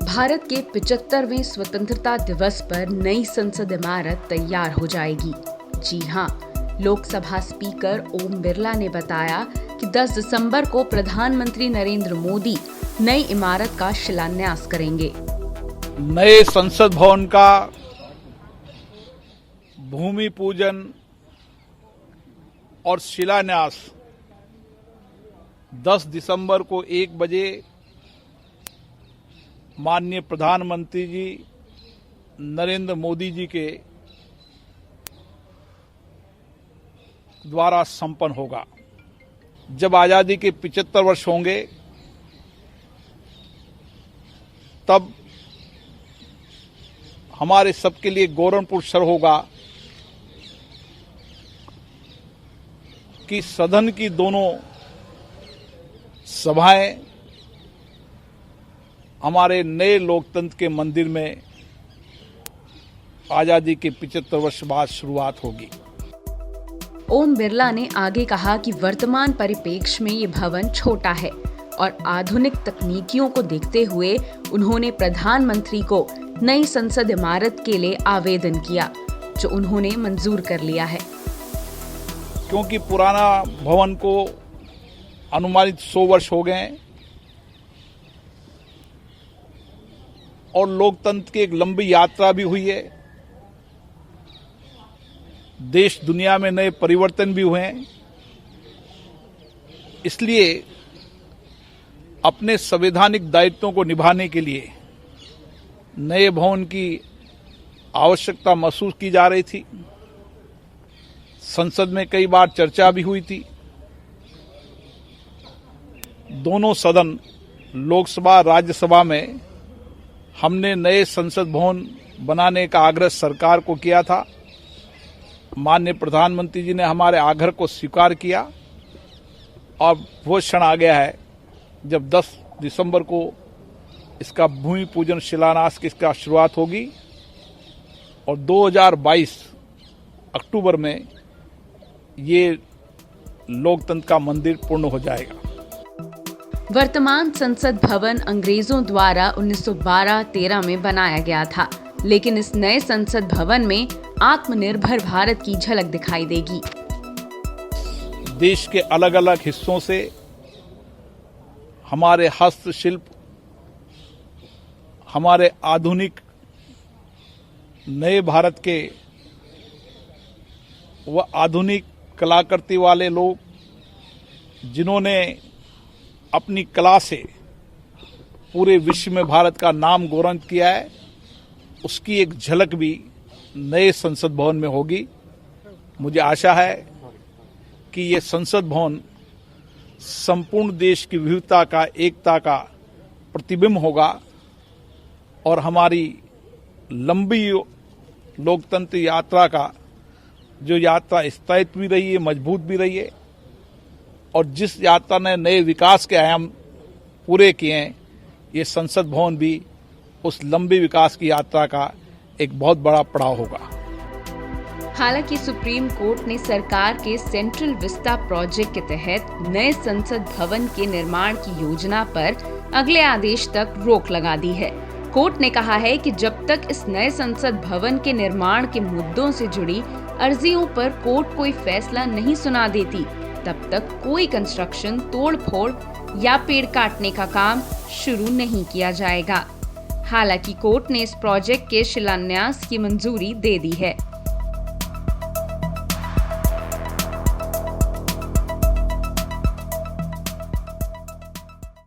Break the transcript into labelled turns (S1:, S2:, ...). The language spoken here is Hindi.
S1: भारत के 75वें स्वतंत्रता दिवस पर नई संसद इमारत तैयार हो जाएगी। जी हां, लोकसभा स्पीकर ओम बिरला ने बताया कि 10 दिसंबर को प्रधानमंत्री नरेंद्र मोदी नई इमारत का शिलान्यास करेंगे।
S2: नए संसद भवन का भूमि पूजन और शिलान्यास 10 दिसंबर को 1 बजे माननीय प्रधानमंत्री जी नरेंद्र मोदी जी के द्वारा संपन्न होगा। जब आजादी के 75 वर्ष होंगे तब हमारे सबके लिए गौरवपूर्ण क्षण होगा कि सदन की दोनों सभाएं हमारे नए लोकतंत्र के मंदिर में आजादी के 75 वर्ष बाद शुरुआत होगी।
S1: ओम बिरला ने आगे कहा कि वर्तमान परिप्रेक्ष्य में ये भवन छोटा है और आधुनिक तकनीकियों को देखते हुए उन्होंने प्रधानमंत्री को नई संसद इमारत के लिए आवेदन किया, जो उन्होंने मंजूर कर लिया है।
S2: क्योंकि पुराना भवन को अनुमानित 100 वर्ष हो गए हैं और लोकतंत्र की एक लंबी यात्रा भी हुई है। देश दुनिया में नए परिवर्तन भी हुए हैं। इसलिए अपने संवैधानिक दायित्वों को निभाने के लिए नए भवन की आवश्यकता महसूस की जा रही थी। संसद में कई बार चर्चा भी हुई थी। दोनों सदन लोकसभा राज्यसभा में हमने नए संसद भवन बनाने का आग्रह सरकार को किया था। माननीय प्रधानमंत्री जी ने हमारे आग्रह को स्वीकार किया और वो क्षण आ गया है जब 10 दिसंबर को इसका भूमि पूजन शिलान्यास की इसका शुरुआत होगी और 2022 अक्टूबर में ये लोकतंत्र का मंदिर पूर्ण हो जाएगा।
S1: वर्तमान संसद भवन अंग्रेजों द्वारा 1912-13 में बनाया गया था, लेकिन इस नए संसद भवन में आत्मनिर्भर भारत की झलक दिखाई देगी।
S2: देश के अलग अलग हिस्सों से हमारे हस्तशिल्प, हमारे आधुनिक नए भारत के व आधुनिक कलाकृति वाले लोग जिन्होंने अपनी कला से पूरे विश्व में भारत का नाम गौरव किया है, उसकी एक झलक भी नए संसद भवन में होगी। मुझे आशा है कि ये संसद भवन संपूर्ण देश की विविधता का, एकता का प्रतिबिंब होगा और हमारी लंबी लोकतंत्र यात्रा का जो यात्रा स्थायित्व भी रही है, मजबूत भी रही है और जिस यात्रा ने नए विकास के आयाम पूरे किए हैं, ये संसद भवन भी उस लंबी विकास की यात्रा का एक बहुत बड़ा पड़ाव होगा।
S1: हालांकि सुप्रीम कोर्ट ने सरकार के सेंट्रल विस्टा प्रोजेक्ट के तहत नए संसद भवन के निर्माण की योजना पर अगले आदेश तक रोक लगा दी है। कोर्ट ने कहा है कि जब तक इस नए संसद भवन के निर्माण के मुद्दों से जुड़ी अर्जियों पर कोर्ट कोई फैसला नहीं सुना देती, तब तक कोई कंस्ट्रक्शन, तोड़-फोड़ या पेड़ काटने का काम शुरू नहीं किया जाएगा। हालांकि कोर्ट ने इस प्रोजेक्ट के शिलान्यास की मंजूरी दे दी है।